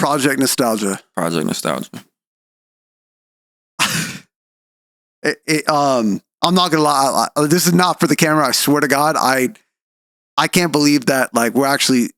Project Nostalgia. Project Nostalgia. I'm not gonna lie. This is not for the camera. I swear to God, I can't believe that. Like we're actually.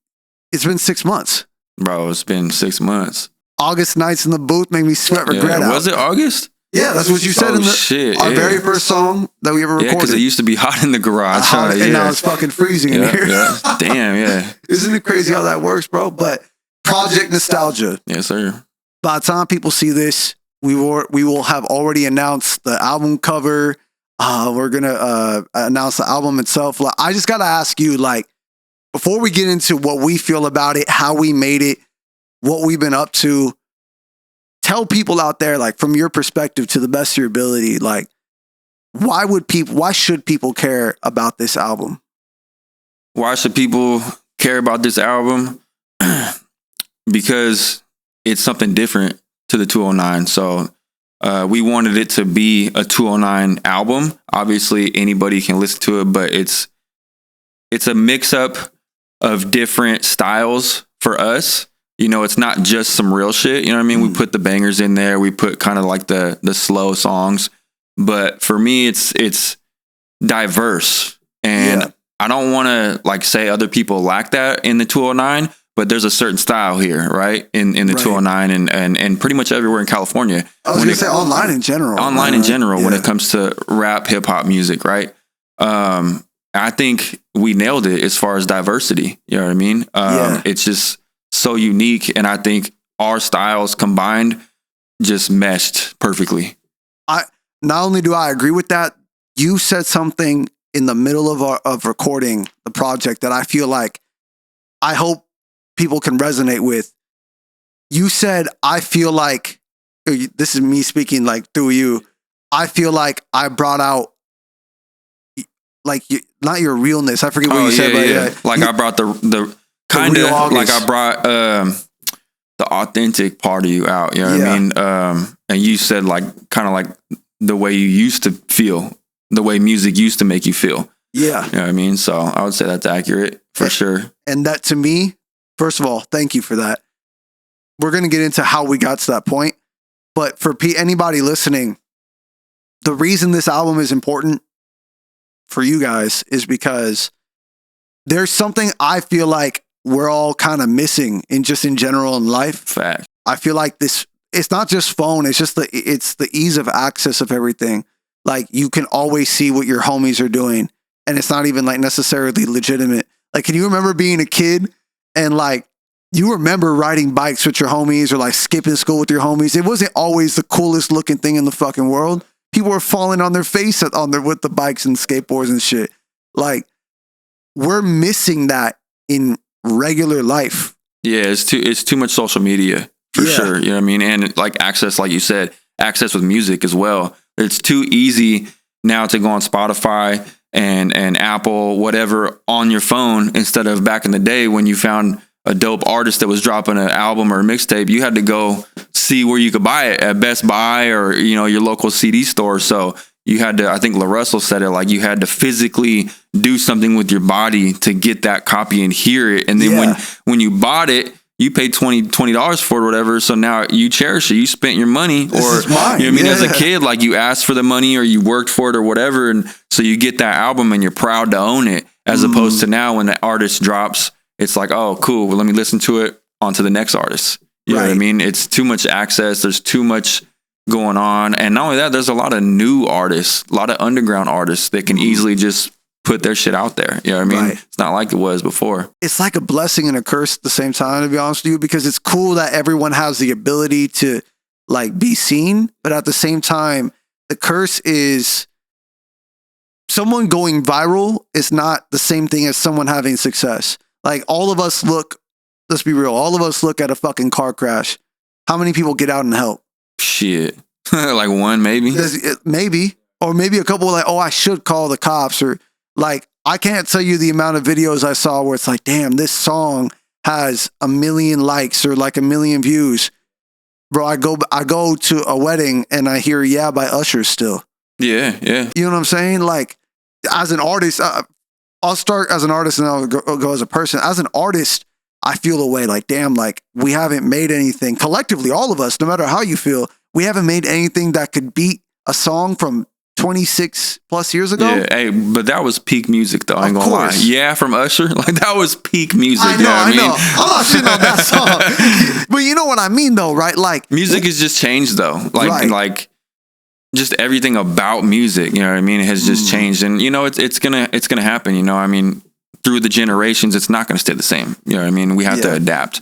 It's been 6 months, bro. It's been 6 months. August nights in the booth make me sweat regret out. Was it August? Yeah, that's what you said in our very first song that we ever recorded. Yeah, because it used to be hot in the garage. And now it's fucking freezing in here. Yeah. Damn, yeah. Isn't it crazy how that works, bro? But Project Nostalgia. Yes, sir. By the time people see this, we will have already announced the album cover. We're gonna announce the album itself. I just gotta ask you, like, before we get into what we feel about it, how we made it, what we've been up to. Tell people out there, like, from your perspective, to the best of your ability, like, why should people care about this album? Why should people care about this album? Because it's something different to the 209. So we wanted it to be a 209 album. Obviously, anybody can listen to it, but it's a mix-up of different styles for us. You know, it's not just some real shit. You know what I mean? We put the bangers in there. We put kind of like the slow songs. But for me, it's diverse. And I don't want to like say other people lack that in the 209, but there's a certain style here, right? In the 209 and pretty much everywhere in California. I was going to say online in general. Online in general when it comes to rap, hip hop music, right? I think we nailed it as far as diversity. You know what I mean? It's just so unique, and I think our styles combined just meshed perfectly. Not only do I agree with that, you said something in the middle of recording the project that I feel like I hope people can resonate with. You said, I feel like, this is me speaking like through you, I feel like I brought out like not your realness. I forget what you said, but like I brought the kind of like I brought the authentic part of you out. You know what I mean? And you said like kind of like the way you used to feel, the way music used to make you feel. Yeah. You know what I mean? So I would say that's accurate for sure. And that to me, first of all, thank you for that. We're going to get into how we got to that point. But for anybody listening, the reason this album is important for you guys is because there's something I feel like we're all kind of missing in general in life. Fact. I feel like it's not just phone. It's just it's the ease of access of everything. Like you can always see what your homies are doing. And it's not even like necessarily legitimate. Like, can you remember being a kid and like, you remember riding bikes with your homies or like skipping school with your homies? It wasn't always the coolest looking thing in the fucking world. People were falling on their face with the bikes and skateboards and shit. Like, we're missing that in regular life. Yeah, it's too much social media for sure. You know what I mean? And like access, like you said, access with music as well. It's too easy now to go on Spotify and Apple, whatever, on your phone, instead of back in the day when you found a dope artist that was dropping an album or a mixtape, you had to go see where you could buy it at Best Buy or, you know, your local CD store. So you had to, I think La Russell said it, like you had to physically do something with your body to get that copy and hear it. And then when you bought it, you paid $20 for it or whatever. So now you cherish it. You spent your money, this or is mine. You know what I mean? As a kid, like you asked for the money or you worked for it or whatever. And so you get that album and you're proud to own it, as opposed to now when the artist drops, it's like, oh, cool. Well, let me listen to it on to the next artist. You know what I mean? It's too much access. There's too much going on. And not only that, there's a lot of new artists, a lot of underground artists that can easily just put their shit out there. You know what I mean? It's not like it was before. It's like a blessing and a curse at the same time, to be honest with you, because it's cool that everyone has the ability to like be seen. But at the same time, the curse is someone going viral is not the same thing as someone having success. Like all of us look, let's be real, all of us look at a fucking car crash. How many people get out and help? Shit. Like one, maybe? Maybe. Or maybe a couple like, oh, I should call the cops. Or like, I can't tell you the amount of videos I saw where it's like, damn, this song has 1 million likes or like 1 million views. Bro, I go to a wedding and I hear Yeah by Usher still. Yeah, yeah. You know what I'm saying? Like, as an artist, I'll start as an artist and I'll go as a person. As an artist, I feel a way like, damn, like we haven't made anything collectively, all of us, no matter how you feel, we haven't made anything that could beat a song from 26 plus years ago. Yeah, hey, but that was peak music though. I ain't Of gonna lie. course. Yeah, from Usher, like that was peak music. I know, you know what I know. mean? I'm not shitting on that song. But you know what I mean though, right? Like Music has just changed though. Like Right. like just everything about music, you know what I mean? It has just changed. And you know, it's gonna happen, you know. I mean, through the generations, it's not gonna stay the same. You know what I mean? We have to adapt.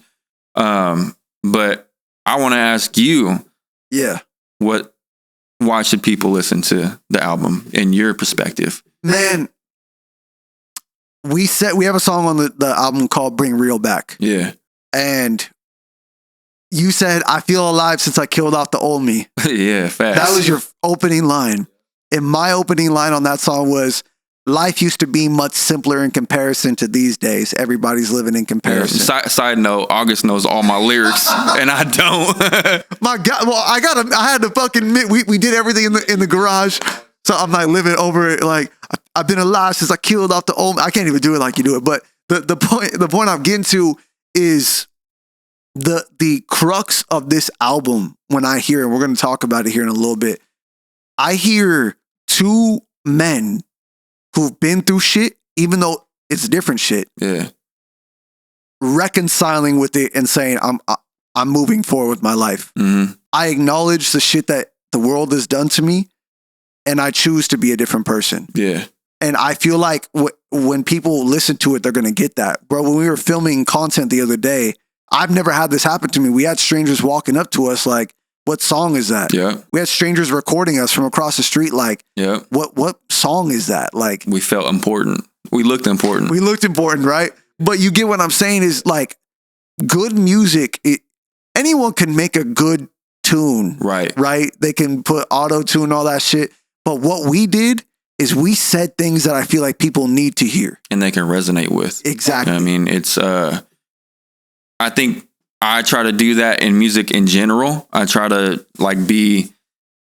But I wanna ask you, why should people listen to the album in your perspective? Man, we have a song on the album called Bring Real Back. Yeah. And you said, I feel alive since I killed off the old me. Yeah, fast. That was your opening line. And my opening line on that song was, life used to be much simpler in comparison to these days. Everybody's living in comparison. Side note, August knows all my lyrics and I don't. My God, well, I had to fucking admit, we did everything in the garage. So I'm like living over it. Like I've been alive since I killed off the old. I can't even do it like you do it. But the point I'm getting to is the crux of this album. When I hear, and we're going to talk about it here in a little bit, I hear two men who've been through shit, even though it's different shit. Yeah. Reconciling with it and saying, I'm moving forward with my life. Mm-hmm. I acknowledge the shit that the world has done to me, and I choose to be a different person. Yeah. And I feel like when people listen to it, they're going to get that. Bro, when we were filming content the other day, I've never had this happen to me. We had strangers walking up to us like, what song is that? Yeah. We had strangers recording us from across the street like, yeah. What song is that? Like, we felt important. We looked important. We looked important, right? But you get what I'm saying is like, good music, anyone can make a good tune. Right. Right? They can put auto-tune, all that shit. But what we did is we said things that I feel like people need to hear. And they can resonate with. Exactly. I mean, it's, I think I try to do that in music in general. I try to like be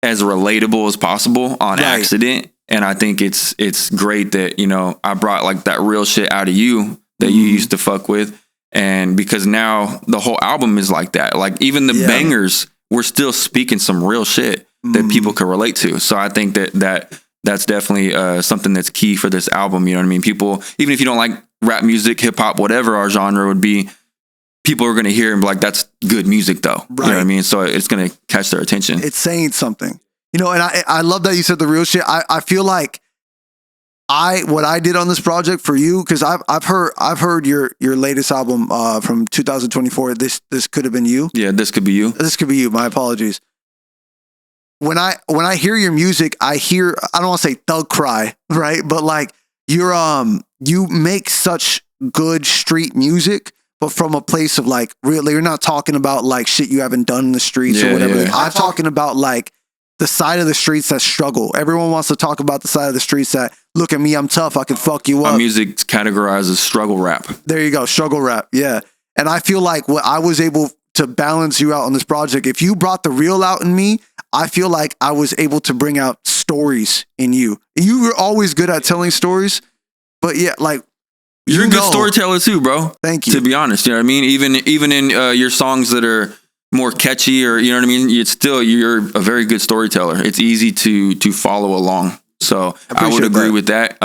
as relatable as possible on accident. And I think it's great that, you know, I brought like that real shit out of you that you used to fuck with. And because now the whole album is like that. Like even the bangers, we're still speaking some real shit that people can relate to. So I think that's definitely something that's key for this album. You know what I mean? People, even if you don't like rap music, hip hop, whatever our genre would be, people are going to hear and be like, that's good music though. Right. You know what I mean? So it's going to catch their attention. It's saying something, you know, and I love that you said the real shit. I feel like what I did on this project for you, cause I've heard your latest album, from 2024. This could have been you. Yeah. This could be you. This could be you. My apologies. When I hear your music, I don't want to say thug cry, right? But like you make such good street music, but from a place of like, really, you're not talking about like shit you haven't done in the streets or whatever. Yeah. I'm talking about like the side of the streets that struggle. Everyone wants to talk about the side of the streets that, look at me, I'm tough, I can fuck you up. My music's categorized as struggle rap. There you go, struggle rap, yeah. And I feel like what I was able to balance you out on this project, if you brought the real out in me, I feel like I was able to bring out stories in you. You were always good at telling stories, but yeah, like, you're a good storyteller too, bro. Thank you. To be honest, you know what I mean? Even in your songs that are more catchy, or you know what I mean, you're a very good storyteller. It's easy to follow along. So I would agree with that.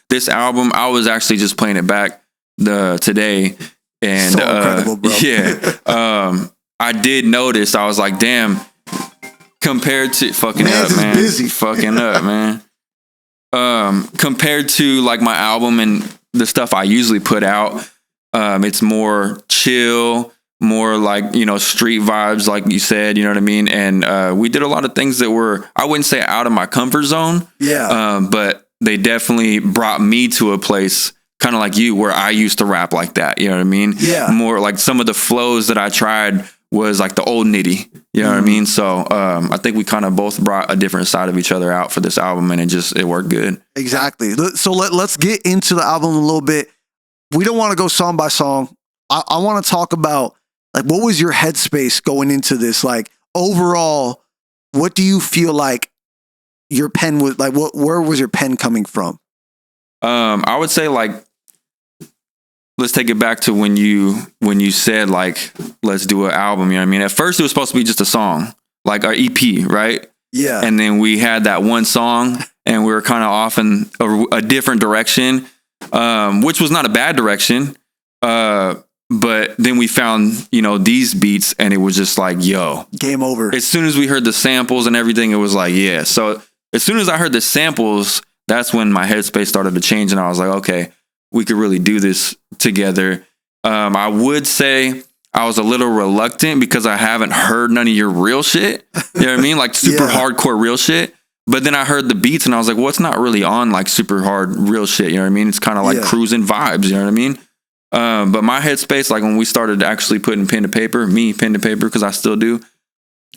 This album, I was actually just playing it back today, and so incredible, bro. Yeah, I did notice. I was like, damn. Compared to fucking up, man. Compared to like my album and the stuff I usually put out, it's more chill, more like, you know, street vibes, like you said, you know what I mean? And we did a lot of things that were, I wouldn't say out of my comfort zone. Yeah. But they definitely brought me to a place kind of like you, where I used to rap like that. You know what I mean? Yeah. More like some of the flows that I tried was like the old Nitty. You know what I mean? So I think we kind of both brought a different side of each other out for this album, and it worked good. Exactly. So let's get into the album a little bit. We don't want to go song by song. I want to talk about like, what was your headspace going into this? Like overall, what do you feel like your pen was like? Where was your pen coming from? I would say like let's take it back to when you said like, let's do an album. You know what I mean? At first it was supposed to be just a song, like our EP, right? Yeah. And then we had that one song and we were kind of off in a different direction, which was not a bad direction. But then we found, these beats and it was just like, yo. Game over. As soon as we heard the samples and everything, it was like, yeah. So as soon as I heard the samples, that's when my headspace started to change and I was like, okay, we could really do this together. I would say I was a little reluctant because I haven't heard none of your real shit. You know what I mean? Like super hardcore real shit. But then I heard the beats and I was like, well, it's not really on like super hard real shit. You know what I mean? It's kind of like cruising vibes. You know what I mean? But my headspace, like when we started actually putting pen to paper, because I still do.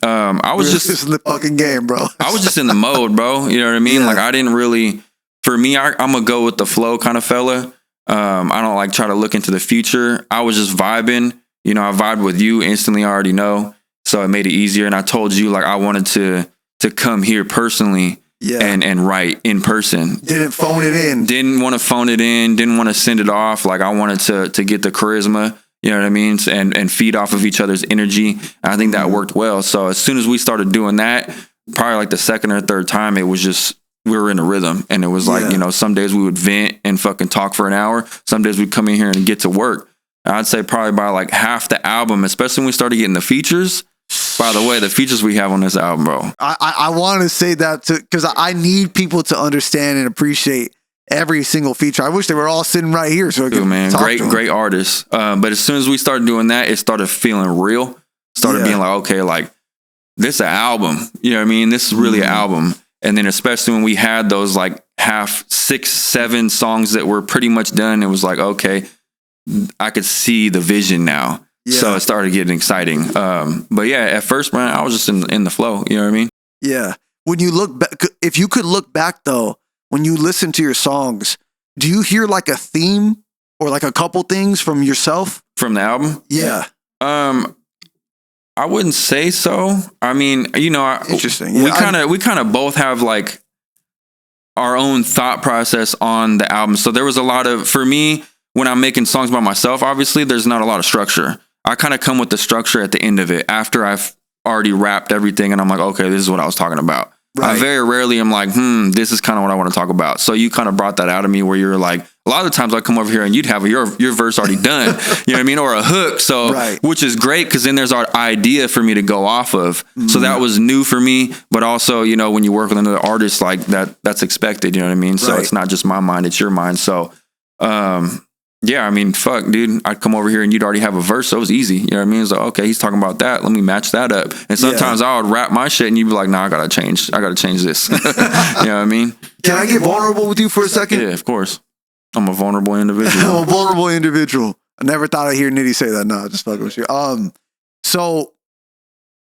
I was just in the fucking game, bro. I was just in the mode, bro. You know what I mean? Like I didn't really, for me, I'm a go with the flow kind of fella. I don't like try to look into the future. I was just vibing. I vibed with you instantly. I already know. So it made it easier. And I told you like I wanted to come here personally and write in person. Didn't phone it in. Didn't want to phone it in. Didn't want to send it off. Like I wanted to get the charisma, you know what I mean? And feed off of each other's energy. And I think that worked well. So as soon as we started doing that, probably like the second or third time, it was just, we were in a rhythm. And it was like, some days we would vent and fucking talk for an hour. Some days we'd come in here and get to work. And I'd say probably by like half the album, especially when we started getting the features. By the way, the features we have on this album, bro. I want to say that because I need people to understand and appreciate every single feature. I wish they were all sitting right here so I could talk to them. Great artists. But as soon as we started doing that, it started feeling real. Started being like, okay, like this is an album. You know what I mean? This is really an album. And then especially when we had those like 6, 7 songs that were pretty much done, it was like, okay, I could see the vision now. Yeah. So it started getting exciting. But yeah, at first, man, I was just in the flow. You know what I mean? Yeah. When you look back, if you could look back though, when you listen to your songs, do you hear like a theme or like a couple things from yourself? From the album? Yeah. I wouldn't say so. I mean, interesting. Yeah, we kind of both have like our own thought process on the album. So there was a lot of, for me, when I'm making songs by myself, obviously there's not a lot of structure. I kind of come with the structure at the end of it after I've already wrapped everything and I'm like, okay, this is what I was talking about. Right. I very rarely am like, this is kind of what I want to talk about. So you kind of brought that out of me where you're like, a lot of the times I come over here and you'd have your verse already done, you know what I mean? Or a hook. So, which is great because then there's our idea for me to go off of. So that was new for me. But also, when you work with another artist like that's expected, you know what I mean? So it's not just my mind, it's your mind. So, yeah, I mean, fuck, dude. I'd come over here and you'd already have a verse, so it was easy. You know what I mean? It's like, okay, he's talking about that. Let me match that up. And sometimes I would rap my shit and you'd be like, nah, I gotta change this. You know what I mean? Can I get vulnerable with you for a second? Yeah, of course. I'm a vulnerable individual. I'm a vulnerable individual. I never thought I'd hear Nitty say that. No, just fucking with you. So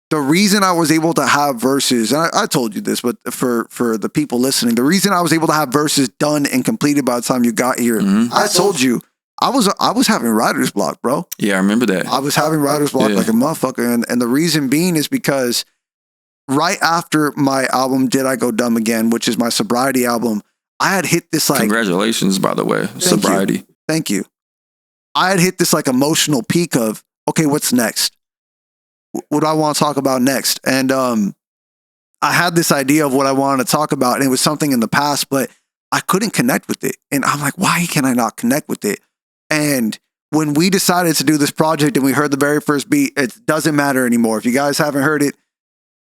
the reason I was able to have verses, and I told you this, but for the people listening, the reason I was able to have verses done and completed by the time you got here, I told you, I was having writer's block, bro. Yeah, I remember that. I was having writer's block like a motherfucker. And the reason being is because right after my album, Did I Go Dumb Again, which is my sobriety album, I had hit this like... Congratulations, by the way. Sobriety. Thank you. I had hit this like emotional peak of, okay, what's next? What do I want to talk about next? And I had this idea of what I wanted to talk about, and it was something in the past, but I couldn't connect with it. And I'm like, why can I not connect with it? And when we decided to do this project and we heard the very first beat, it doesn't matter anymore. If you guys haven't heard it,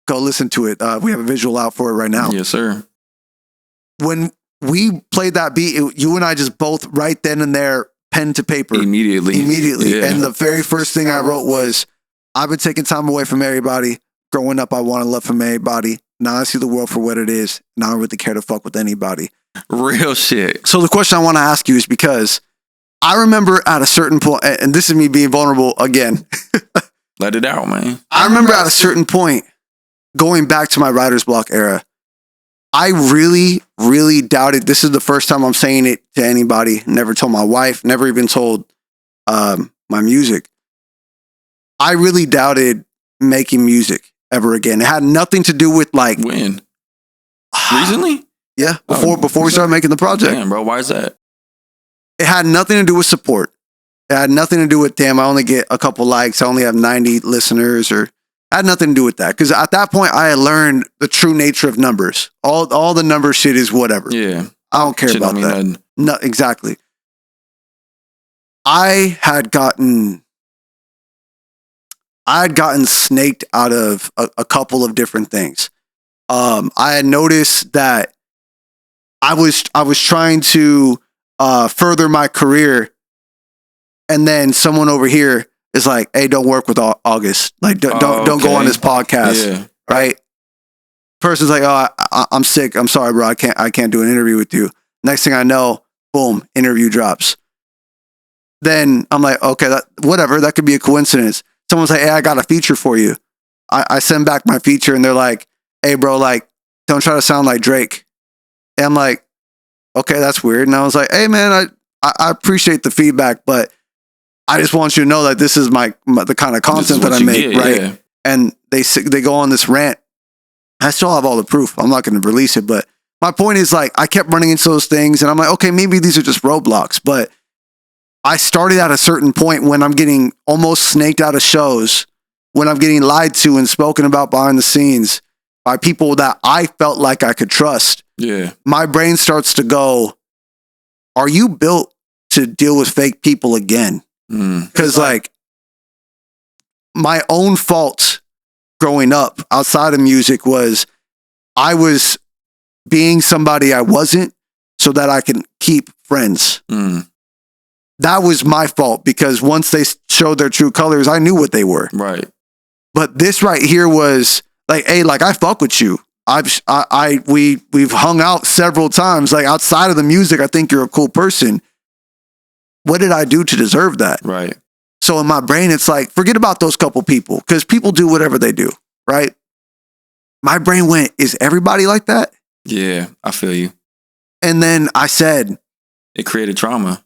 go listen to it. We have a visual out for it right now. Yes, sir. When we played that beat, you and I just both right then and there, pen to paper. Immediately. Yeah. And the very first thing I wrote was, I've been taking time away from everybody. Growing up, I wanted love from everybody. Now I see the world for what it is. Now I don't really care to fuck with anybody. Real shit. So the question I want to ask you is because I remember at a certain point, and this is me being vulnerable again. Let it out, man. I remember at a certain point, going back to my writer's block era, I really, really doubted. This is the first time I'm saying it to anybody. Never told my wife, never even told my music. I really doubted making music ever again. It had nothing to do with like... When? Recently? Yeah, before we started making the project. Damn, bro, why is that? It had nothing to do with support. It had nothing to do with, damn, I only get a couple likes. I only have 90 listeners, or it had nothing to do with that. Because at that point, I had learned the true nature of numbers. All the number shit is whatever. Yeah. I don't care about that. Nothing. No, exactly. I had gotten snaked out of a couple of different things. I had noticed that I was trying to further my career, and then someone over here is like, "Hey, don't work with August. Like, don't go on this podcast." Yeah. Right? Person's like, "Oh, I'm sick. I'm sorry, bro. I can't do an interview with you." Next thing I know, boom, interview drops. Then I'm like, okay, whatever. That could be a coincidence. Someone's like, "Hey, I got a feature for you." I send back my feature, and they're like, "Hey, bro, like, don't try to sound like Drake." And I'm like, okay, that's weird. And I was like, "Hey, man, I appreciate the feedback, but I just want you to know that this is the kind of content that I make, right?" Yeah. And they go on this rant. I still have all the proof. I'm not going to release it, but my point is, like, I kept running into those things, and I'm like, okay, maybe these are just roadblocks. But I started at a certain point when I'm getting almost snaked out of shows, when I'm getting lied to and spoken about behind the scenes by people that I felt like I could trust. Yeah. My brain starts to go, are you built to deal with fake people again? Because like my own fault growing up outside of music was I was being somebody I wasn't so that I can keep friends. That was my fault, because once they showed their true colors, I knew what they were. Right. But this right here was like, hey, like, I fuck with you. We've hung out several times. Like, outside of the music, I think you're a cool person. What did I do to deserve that? Right. So in my brain, it's like, forget about those couple people, because people do whatever they do, right? My brain went, is everybody like that? Yeah, I feel you. And then I said, it created trauma.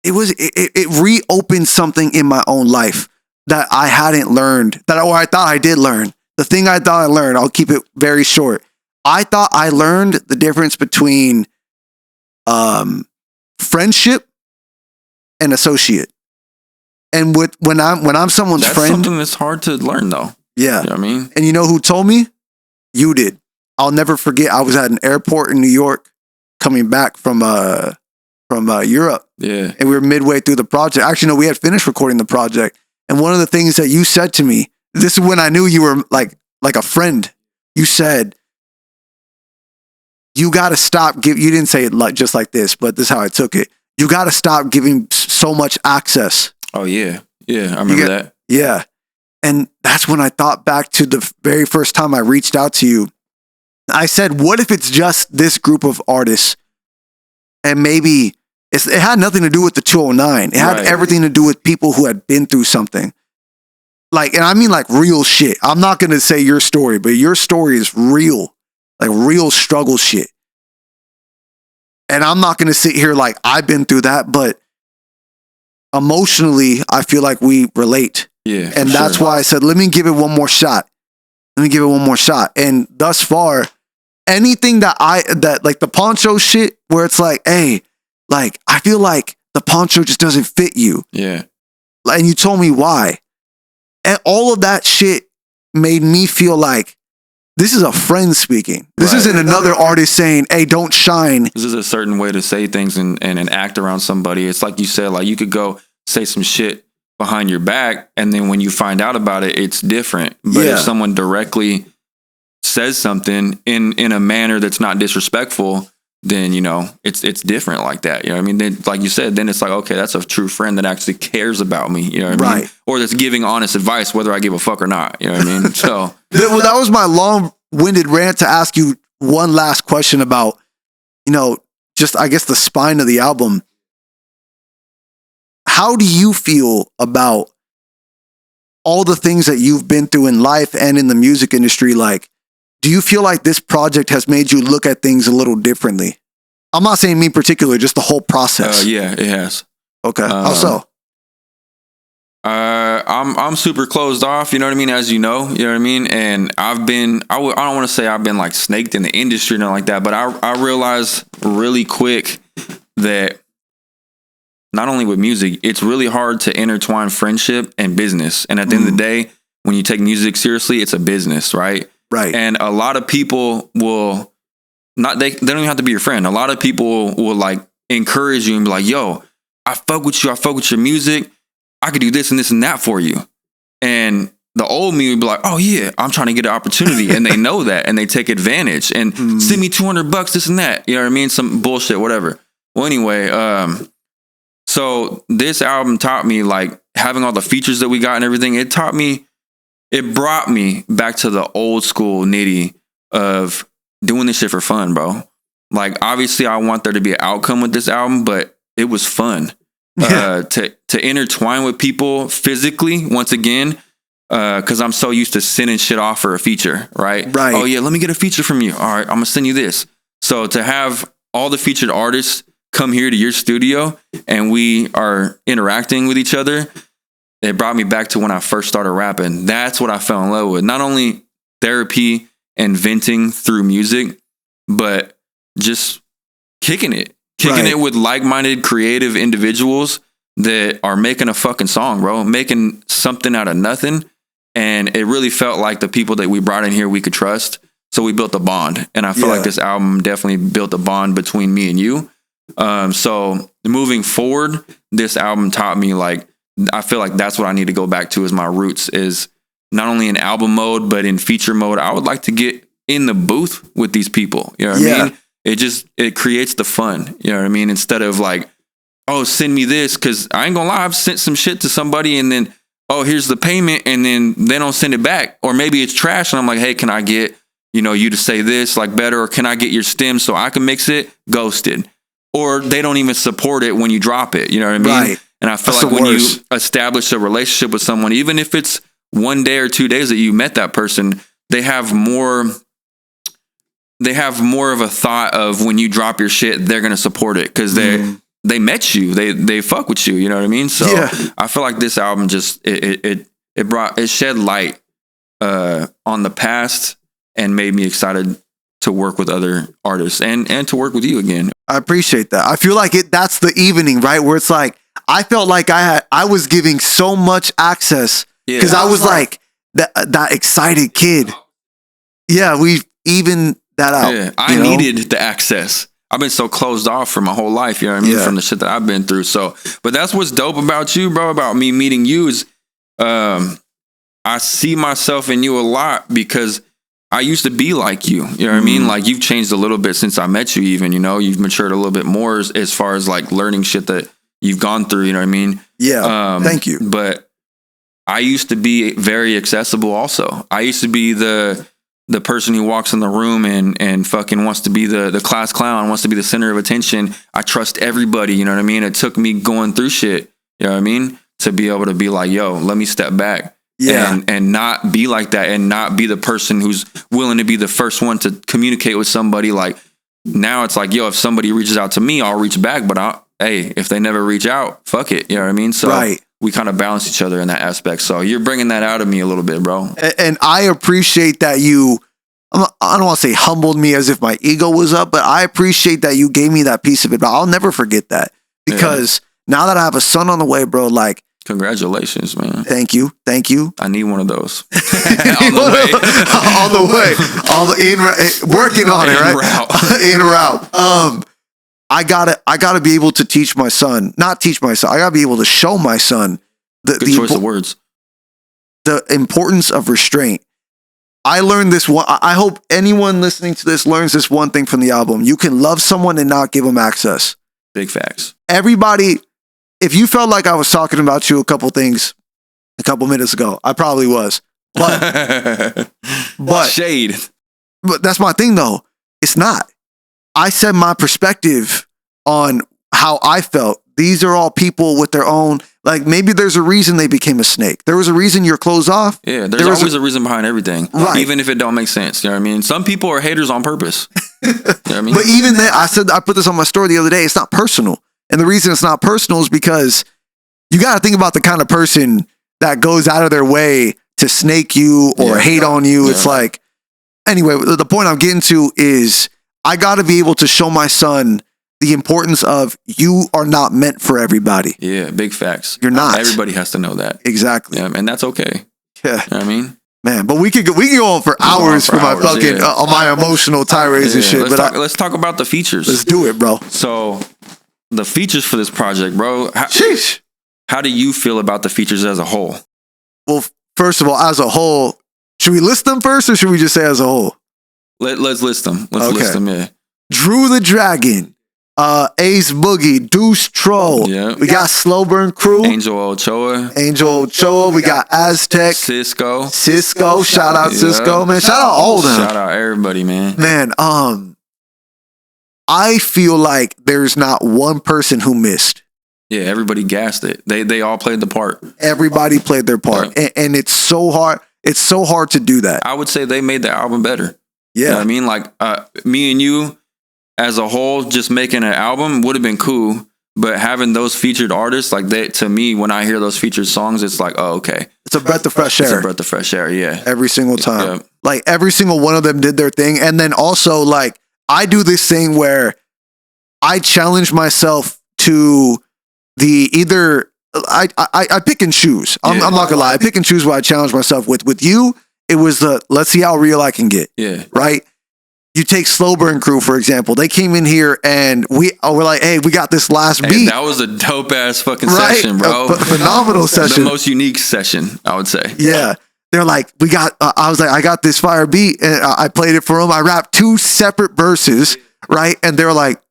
It reopened something in my own life that I hadn't learned, or I thought I did learn. The thing I thought I learned, I'll keep it very short. I thought I learned the difference between friendship and associate. And when I'm someone's that's friend, something that's hard to learn, though. Yeah, you know what I mean. And you know who told me? You did. I'll never forget. I was at an airport in New York, coming back from Europe. Yeah, and we were midway through the project. Actually, no, we had finished recording the project. And one of the things that you said to me, this is when I knew you were like a friend. You said, "You got to stop." You didn't say it like just like this, but this is how I took it. You got to stop giving so much access. Oh, yeah. Yeah, I remember that. Yeah. And that's when I thought back to the very first time I reached out to you. I said, what if it's just this group of artists? And maybe it had nothing to do with the 209. It had everything to do with people who had been through something. Like, and I mean like real shit. I'm not going to say your story, but your story is real. Like real struggle shit. And I'm not going to sit here like I've been through that, but emotionally, I feel like we relate. Yeah. And that's why I said, let me give it one more shot. And thus far, anything that like the poncho shit, where it's like, hey, like, I feel like the poncho just doesn't fit you. Yeah. And you told me why. And all of that shit made me feel like this is a friend speaking. This isn't another artist saying, hey, don't shine. This is a certain way to say things and act around somebody. It's like you said, like you could go say some shit behind your back, and then when you find out about it, it's different. But if someone directly says something in a manner that's not disrespectful, then, you know, it's different like that. You know what I mean? Then, like you said, then it's like, okay, that's a true friend that actually cares about me. You know what I mean? Or that's giving honest advice, whether I give a fuck or not. You know what I mean? So that was my long-winded rant to ask you one last question about, you know, just, I guess, the spine of the album. How do you feel about all the things that you've been through in life and in the music industry? Like, do you feel like this project has made you look at things a little differently? I'm not saying me in particular, just the whole process. Yeah, it has. Okay. How so? I'm super closed off, you know what I mean? As you know what I mean? And I don't want to say I've been like snaked in the industry or nothing like that, but I realized really quick that not only with music, it's really hard to intertwine friendship and business. And at the end of the day, when you take music seriously, it's a business, right? Right. And a lot of people will not, they don't even have to be your friend. A lot of people will like encourage you and be like, yo, I fuck with you. I fuck with your music. I could do this and this and that for you. And the old me would be like, oh yeah, I'm trying to get an opportunity. And they know that and they take advantage and send me $200, this and that. You know what I mean? Some bullshit, whatever. Well, anyway, so this album taught me, like, having all the features that we got and everything, it brought me back to the old school Nitty of doing this shit for fun, bro. Like, obviously I want there to be an outcome with this album, but it was fun to intertwine with people physically once again, because I'm so used to sending shit off for a feature, right? Right. Oh yeah, let me get a feature from you. All right, I'm gonna send you this. So to have all the featured artists come here to your studio and we are interacting with each other, it brought me back to when I first started rapping. That's what I fell in love with. Not only therapy and venting through music, but just kicking it with like-minded creative individuals that are making a fucking song, bro, making something out of nothing. And it really felt like the people that we brought in here, we could trust. So we built a bond. And I feel like this album definitely built a bond between me and you. So moving forward, this album taught me, like, I feel like that's what I need to go back to as my roots, is not only in album mode, but in feature mode. I would like to get in the booth with these people. You know what I mean? It creates the fun. You know what I mean? Instead of like, oh, send me this. Cause I ain't gonna lie, I've sent some shit to somebody and then, oh, here's the payment. And then they don't send it back. Or maybe it's trash. And I'm like, hey, can I get, you to say this like better? Or can I get your stem so I can mix it? Ghosted. Or they don't even support it when you drop it. You know what I mean? Right. And I feel like when you establish a relationship with someone, even if it's 1 day or 2 days that you met that person, they have more of a thought of when you drop your shit, they're going to support it because they met you, they fuck with you. You know what I mean? So I feel like this album just, it shed light on the past and made me excited to work with other artists and to work with you again. I appreciate that. I feel like that's the evening, right? Where it's like, I felt like I was giving so much access because I was like that excited kid. Yeah, we evened that out. Yeah, I needed the access. I've been so closed off for my whole life, you know what I mean? From the shit that I've been through. So, but that's what's dope about you, bro, about me meeting you is I see myself in you a lot because I used to be like you. You know what I mean? Like, you've changed a little bit since I met you even, you've matured a little bit more as far as like learning shit that you've gone through, you know what I mean? Yeah. Thank you. But I used to be very accessible also. I used to be the person who walks in the room and fucking wants to be the class clown, wants to be the center of attention. I trust everybody, you know what I mean? It took me going through shit, you know what I mean? To be able to be like, yo, let me step back. And not be like that and not be the person who's willing to be the first one to communicate with somebody. Like, now it's like, yo, if somebody reaches out to me, I'll reach back. But hey, if they never reach out, fuck it. You know what I mean? So we kind of balance each other in that aspect. So you're bringing that out of me a little bit, bro. And I appreciate that you, I don't want to say humbled me as if my ego was up, but I appreciate that you gave me that piece of it. But I'll never forget that because now that I have a son on the way, bro, like, congratulations, man. Thank you. I need one of those. On the way. Working on it, right? En route. I gotta be able to teach my son, not teach my son. I gotta be able to show my son Good choice of words. The importance of restraint. I learned this one. I hope anyone listening to this learns this one thing from the album. You can love someone and not give them access. Big facts. Everybody, if you felt like I was talking about you a couple minutes ago, I probably was. But shade. But that's my thing though. It's not. I said my perspective on how I felt. These are all people with their own, like, maybe there's a reason they became a snake. There was a reason you're closed off. Yeah, there's always a reason behind everything. Right. Even if it don't make sense. You know what I mean? Some people are haters on purpose. You know what I mean? But even then, I put this on my story the other day. It's not personal. And the reason it's not personal is because you got to think about the kind of person that goes out of their way to snake you or hate on you. It's like, anyway, the point I'm getting to is I got to be able to show my son the importance of you are not meant for everybody. Yeah, big facts. You're not. Everybody has to know that. Exactly. Yeah, and that's okay. Yeah. You know what I mean? Man, but we can go on for hours for my fucking on my emotional tirades and shit. Let's talk about the features. Let's do it, bro. So the features for this project, bro. How do you feel about the features as a whole? Well, first of all, as a whole, should we list them first or should we just say as a whole? Let's list them. Let's list them, yeah. Drew the Dragon, Ace Boogie, Deuce Troll. Yeah. We got Slow Burn Crew. Angel Ochoa. We got Aztec. Cisco. Shout out Cisco, man. Shout out all of them. Shout out everybody, man. Man, I feel like there's not one person who missed. Yeah, everybody gassed it. They all played the part. Everybody played their part. Yeah. And it's so hard. It's so hard to do that. I would say they made the album better. Yeah. You know what I mean? Like me and you as a whole, just making an album would have been cool. But having those featured artists, like they, to me, when I hear those featured songs, it's like, oh, okay. It's a breath of fresh air. It's a breath of fresh air, yeah. Every single time. Yeah. Like every single one of them did their thing. And then also like I do this thing where I challenge myself to the either I pick and choose. I'm not gonna lie. I pick and choose what I challenge myself with. With you, it was the let's see how real I can get. Yeah. Right? You take Slow Burn Crew, for example. They came in here and we're like, hey, we got this last beat. That was a dope ass fucking session, bro. Phenomenal session. The most unique session, I would say. Yeah. They're like, we got, I was like, I got this fire beat and I played it for them. I rapped 2 separate verses, right? And they're like,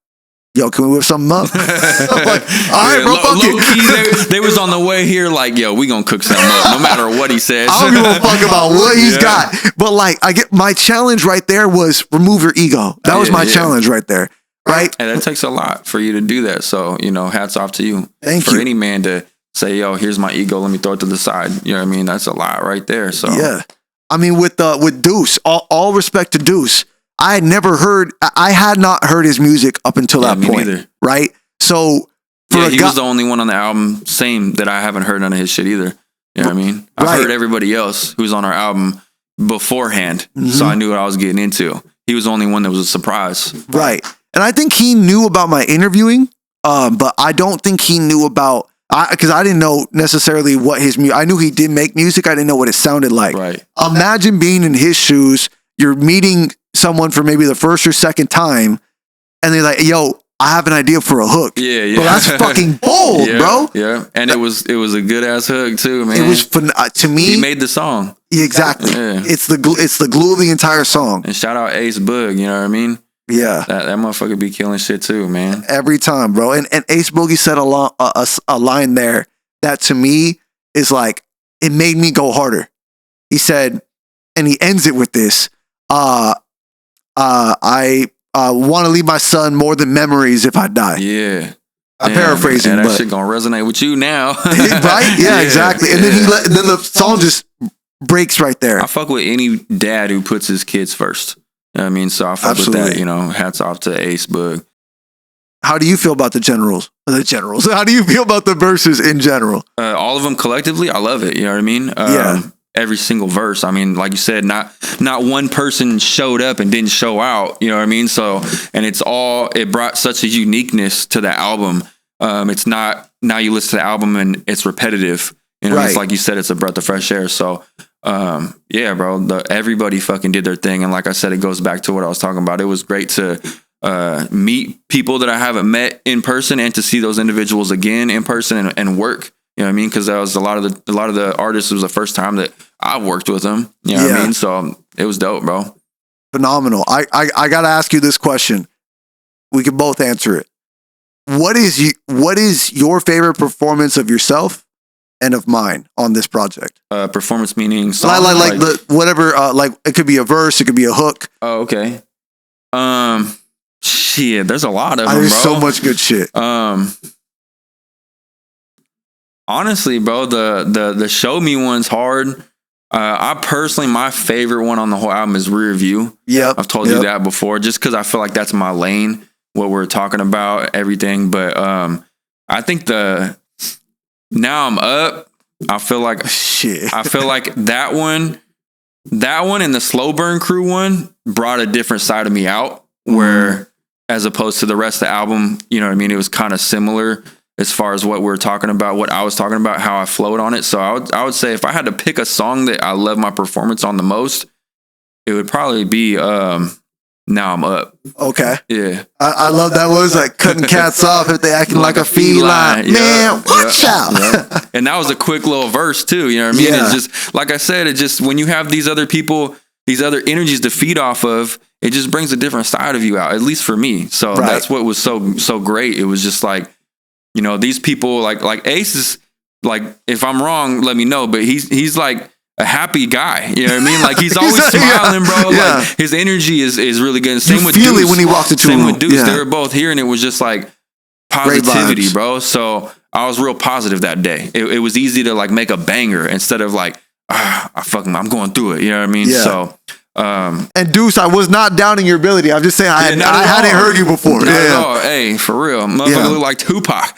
yo, can we whip something up? I'm like, all right, bro, fuck it. They was on the way here like, yo, we gonna cook something up no matter what he says. I don't give a fuck about what he's got. But like, I get my challenge right there was remove your ego. That was my challenge right there, right? And that takes a lot for you to do that. So, hats off to you. Thank you. For any man to say, yo, here's my ego, let me throw it to the side. You know what I mean? That's a lot right there. So yeah. I mean, with Deuce, all respect to Deuce. I had not heard his music up until that point. Neither. Right? So he was the only one on the album, same, that I haven't heard none of his shit either. You know what I mean? I've heard everybody else who's on our album beforehand, so I knew what I was getting into. He was the only one that was a surprise. Right. And I think he knew about my interviewing, but I don't think he knew about, because I didn't know necessarily what his music, I knew he did make music, I didn't know what it sounded like. Right. Imagine being in his shoes, you're meeting someone for maybe the first or second time, and they're like, yo, I have an idea for a hook. Yeah. Bro, that's fucking bold, bro. Yeah. And it was a good ass hook too, man. It was to me. He made the song. Exactly. Yeah. It's the glue of the entire song. And shout out Ace Boog, you know what I mean? Yeah. That motherfucker be killing shit too, man. Every time, bro. And Ace Boogie said a line there that to me is like, it made me go harder. He said, and he ends it with this, I want to leave my son more than memories if I die. Yeah. I'm paraphrasing, that shit gonna resonate with you now. Right? Yeah, exactly. And then then the song just breaks right there. I fuck with any dad who puts his kids first. You know what I mean? So I fuck with that, hats off to Ace Boog. How do you feel about the generals? How do you feel about the verses in general? All of them collectively, I love it. You know what I mean? Every single verse. I mean, like you said, not one person showed up and didn't show out. You know what I mean? So, and it brought such a uniqueness to the album. It's not, now you listen to the album and it's repetitive. It's like you said, it's a breath of fresh air. So, yeah, bro, everybody fucking did their thing. And like I said, it goes back to what I was talking about. It was great to meet people that I haven't met in person and to see those individuals again in person and work. You know what I mean? Because that was a lot of the artists. It was the first time that I've worked with them. You know what I mean? So it was dope, bro. Phenomenal. I gotta ask you this question. We can both answer it. What is your favorite performance of yourself and of mine on this project? Performance meaning song? Like the whatever. Like it could be a verse, it could be a hook. Oh, okay. Shit, there's a lot of them, there's bro. So much good shit. Honestly, bro, the Show Me one's hard. I personally, my favorite one on the whole album is Rear View. Yep. I've told you that before, just because I feel like that's my lane, what we're talking about, everything. But I think Now I'm Up, I feel like that one and the Slow Burn Crew one brought a different side of me out, where as opposed to the rest of the album. You know what I mean? It was kind of similar as far as what we were talking about, what I was talking about, how I flowed on it. So I would say if I had to pick a song that I love my performance on the most, it would probably be Now I'm Up. Okay. Yeah. I love that. What was like cutting cats off if they acting like a feline. Man, watch out. And that was a quick little verse too. You know what I mean? Yeah. It's just, like I said, it just, when you have these other people, these other energies to feed off of, it just brings a different side of you out, at least for me. So that's what was so great. It was just like, you know, these people like Ace is like, if I'm wrong, let me know, but he's like a happy guy. You know what I mean? Like he's always smiling, bro. Yeah. Like his energy is really good. Same with Deuce. When he walked into Same with Deuce. They were both here and it was just like positivity, bro. So I was real positive that day. It was easy to like make a banger instead of like, I'm going through it. You know what I mean? Yeah. So, and Deuce, I was not doubting your ability. I'm just saying I hadn't heard you before. Not at all. Hey, for real. Motherfucker look like Tupac.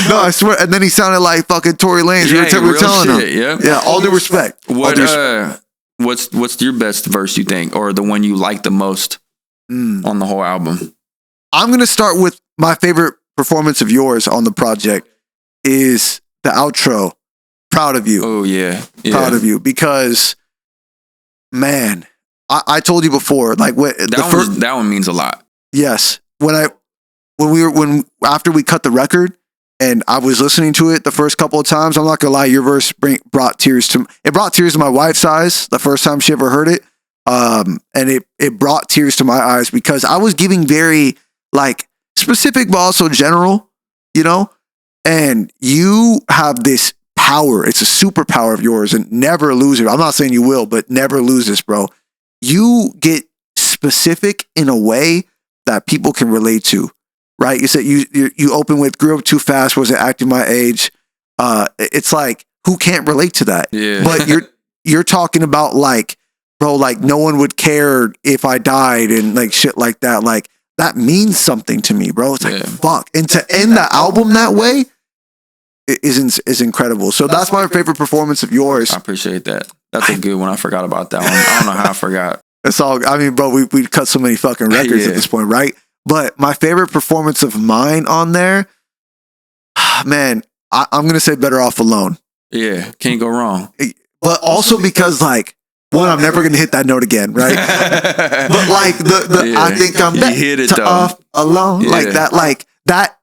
No, I swear. And then he sounded like fucking Tory Lanez. Yeah, we were telling him. Yeah. All due respect. What's your best verse, you think, or the one you like the most on the whole album? I'm going to start with my favorite performance of yours on the project is the outro. Proud of you. Oh, yeah. Proud of you. Because, man, I told you before, like that one means a lot. Yes. After we cut the record and I was listening to it the first couple of times, I'm not gonna lie, your verse brought tears to my wife's eyes the first time she ever heard it. And it brought tears to my eyes because I was giving very like specific but also general, you know, and you have this power. It's a superpower of yours and never lose it. I'm not saying you will, but never lose this, bro. You get specific in a way that people can relate to, right? You said you open with grew up too fast, wasn't acting my age. It's like, who can't relate to that? Yeah. But you're talking about like, bro, like no one would care if I died and like shit like that. Like that means something to me, bro. It's like, fuck. And to end the album that way is incredible. So that's my favorite performance of yours. I appreciate that. That's a good one. I forgot about that one. I don't know how I forgot. It's all, I mean, bro, we cut so many fucking records at this point, right? But my favorite performance of mine on there, man, I'm going to say Better Off Alone. Yeah, can't go wrong. But also because like, one, I'm never going to hit that note again, right? But like I think I'm better off alone. Yeah. Like that,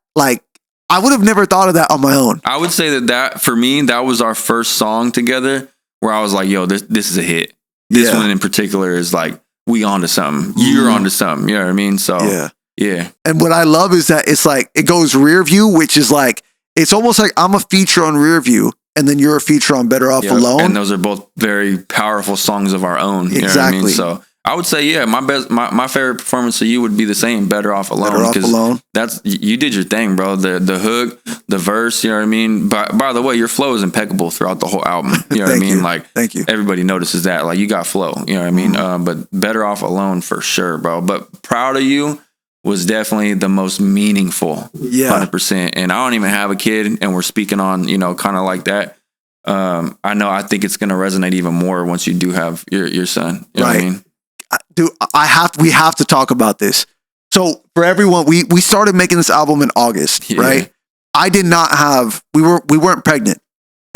I would have never thought of that on my own. I would say that for me, that was our first song together where I was like, yo, this is a hit. This one in particular is like, we onto something. You're onto something. You know what I mean? So, yeah. And what I love is that it's like, it goes rear view, which is like, it's almost like I'm a feature on rear view and then you're a feature on Better Off Alone. And those are both very powerful songs of our own. You know what I mean? So I would say, my favorite performance of you would be the same, Better Off Alone. Better Off Alone. That's, you did your thing, bro. The hook, the verse, you know what I mean? By the way, your flow is impeccable throughout the whole album. You know what I mean? Like, thank you. Everybody notices that. Like, you got flow, you know what I mean? But Better Off Alone for sure, bro. But Proud of You was definitely the most meaningful. 100%. And I don't even have a kid, and we're speaking on, you know, kind of like that. I think it's going to resonate even more once you do have your son. You know what I mean? Dude, we have to talk about this. So for everyone, we started making this album in August, right? I did not have, we weren't pregnant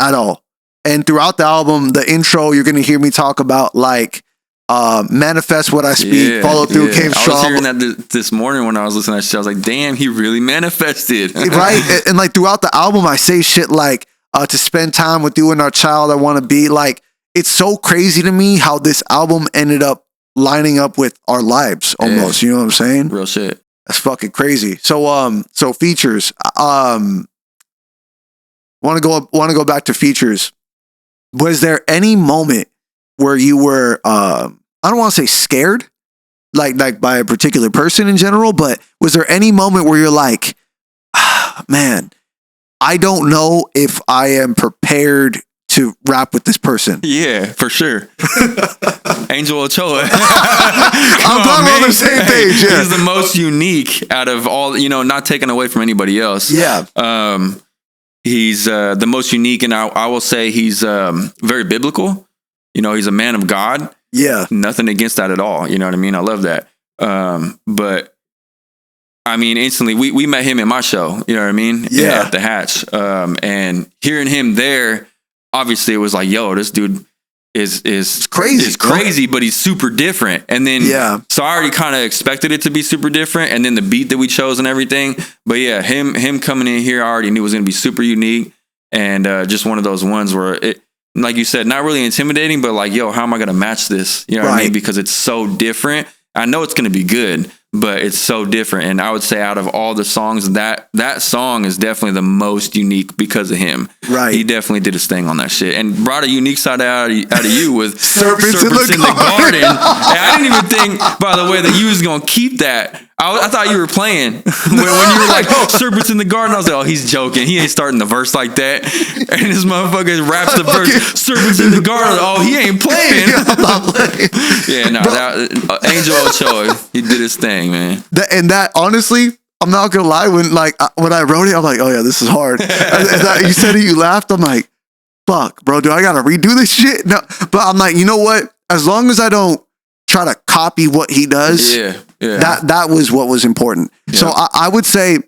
at all. And throughout the album, the intro, you're going to hear me talk about like, manifest what I speak, follow through, came strong. I was hearing that this morning when I was listening to that shit. I was like, damn, he really manifested. Right? And like throughout the album, I say shit like, to spend time with you and our child, I want to be like, it's so crazy to me how this album ended up lining up with our lives almost. You know what I'm saying? Real shit. That's fucking crazy. So features. Want to go back to features. Was there any moment where you were I don't want to say scared, like by a particular person in general, but was there any moment where you're like, man, I don't know if I am prepared to rap with this person? Yeah, for sure. Angel Ochoa. I'm glad we're on the same page. Yeah. He's the most unique out of all, you know, not taken away from anybody else. Yeah. He's the most unique, and I will say he's very biblical. You know, he's a man of God. Yeah. Nothing against that at all. You know what I mean? I love that. But I mean, instantly we met him in my show, you know what I mean? Yeah. At the Hatch. And hearing him there, obviously it was like, yo, this dude is crazy. Is crazy, but he's super different. And then so I already kind of expected it to be super different, and then the beat that we chose and everything. But yeah, him coming in here, I already knew was gonna be super unique, and just one of those ones where it, like you said, not really intimidating, but like, yo, how am I gonna match this? You know what I mean? Because it's so different. I know it's gonna be good, but it's so different. And I would say out of all the songs, that song is definitely the most unique because of him. Right. He definitely did his thing on that shit and brought a unique side out of you with Serpents in the Garden. And I didn't even think, by the way, that you was going to keep that. I thought you were playing when you were like, Serpents in the Garden. I was like, oh, he's joking. He ain't starting the verse like that. And this motherfucker raps the verse, Serpents in the Garden. Oh, he ain't playing. I'm not playing. Yeah, no, Angel Ochoa, he did his thing, man. And that, honestly, I'm not gonna lie. When I wrote it, I'm like, oh yeah, this is hard. You said it, you laughed. I'm like, fuck, bro, do I gotta redo this shit? No, but I'm like, you know what? As long as I don't try to copy what he does, that was what was important. Yeah. So I would say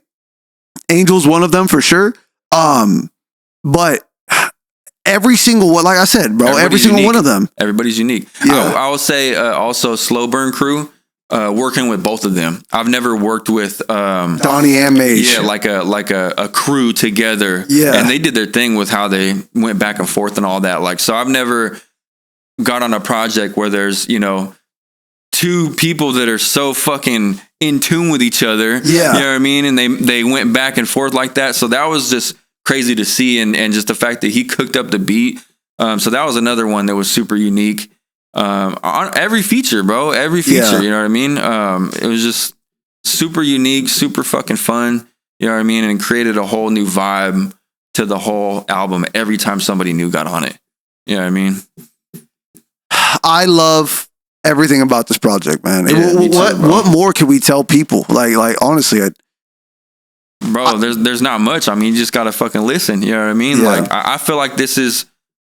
Angel's one of them for sure. But every single one, like I said, bro, every single one of them. Everybody's unique. Yeah. I will say also Slow Burn Crew. Working with both of them. I've never worked with Donnie and Mage. Yeah, like a crew together. Yeah. And they did their thing with how they went back and forth and all that. Like, so I've never got on a project where there's, you know, two people that are so fucking in tune with each other. Yeah. You know what I mean? And they went back and forth like that. So that was just crazy to see, and just the fact that he cooked up the beat. So that was another one that was super unique. On every feature, bro, every feature, you know what I mean? It was just super unique, super fucking fun, you know what I mean? And created a whole new vibe to the whole album every time somebody new got on it. You know what I mean? I love everything about this project, man. Yeah, what more can we tell people? Like honestly, there's not much. I mean, you just gotta fucking listen. You know what I mean? Yeah. Like I feel like this is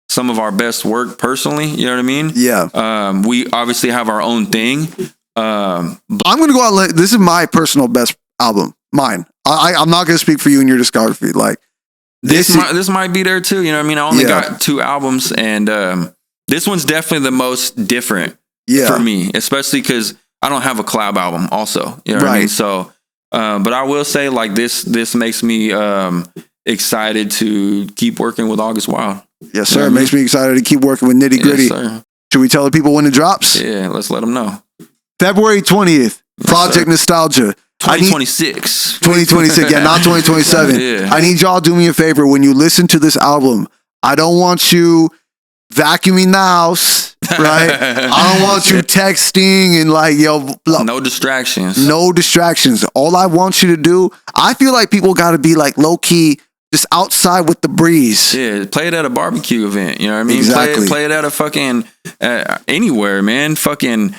some of our best work personally. You know what I mean? Yeah. We obviously have our own thing. I'm gonna go out. This is my personal best album. Mine. I'm not gonna speak for you and your discography. Like this might be there too. You know what I mean? I only got 2 albums, and this one's definitely the most different for me, especially because I don't have a collab album. Also, you know what I mean? So, but I will say, like this makes me excited to keep working with August Wild. Yes, sir. It makes me excited to keep working with NittyGritty. Yes, sir. Should we tell the people when it drops? Yeah, let's let them know. February 20th, Project Nostalgia. 2026. 2026, yeah, not 2027. Yeah. I need y'all to do me a favor. When you listen to this album, I don't want you vacuuming the house, right? I don't want you texting and like, yo. No distractions. No distractions. All I want you to do, I feel like people got to be like low-key, just outside with the breeze. Yeah, play it at a barbecue event. You know what I mean? Exactly. Play it at a fucking anywhere, man. Fucking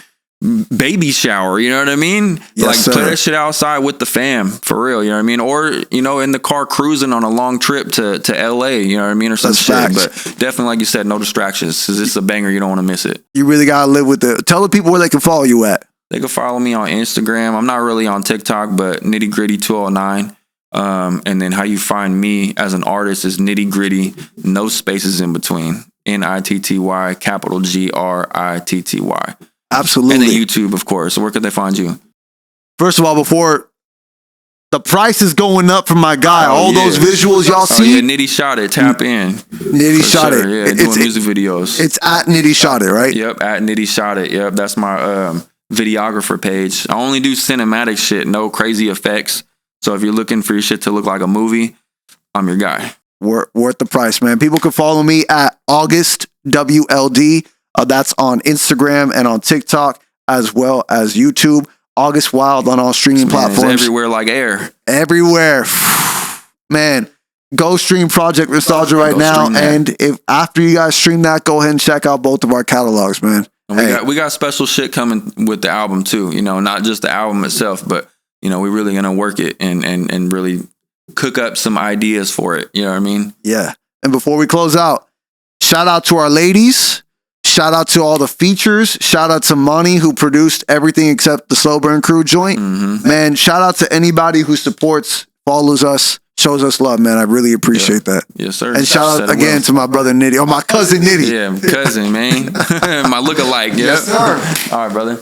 baby shower. You know what I mean? Yes, like sir. play that shit outside with the fam for real. You know what I mean? Or in the car cruising on a long trip to LA. You know what I mean? Or some shit. Facts. But definitely, like you said, no distractions. Cause it's a banger. You don't want to miss it. You really gotta live with it. Tell the people where they can follow you at. They can follow me on Instagram. I'm not really on TikTok, but NittyGritty 209. And then how you find me as an artist is NittyGritty, no spaces in between. NITTY, capital GRITTY. Absolutely. And then YouTube, of course. So where could they find you? First of all, before the price is going up for my guy, those visuals y'all see. Yeah, Nitty shot it. Tap in. Nitty shot it. Yeah, doing music videos. It's at Nitty shot it, right? Yep, at Nitty shot it. Yep, that's my videographer page. I only do cinematic shit, no crazy effects. So if you're looking for your shit to look like a movie, I'm your guy. Worth the price, man. People can follow me at augustwld. That's on Instagram and on TikTok as well as YouTube. August Wild on all streaming platforms. It's everywhere like air. Everywhere. Man, go stream Project Nostalgia right now. And if after you guys stream that, go ahead and check out both of our catalogs, man. And we got special shit coming with the album too. Not just the album itself, but we're really gonna work it and really cook up some ideas for it. You know what I mean? Yeah. And before we close out, shout out to our ladies. Shout out to all the features. Shout out to Money, who produced everything except the Slow Burn Crew joint. Man, shout out to anybody who supports, follows us, shows us love, man. I really appreciate that. Yes, sir. And shout out again to my brother Nitty, or my cousin Nitty. Yeah, cousin, man. My lookalike. Yep. Yes, sir. All right, brother.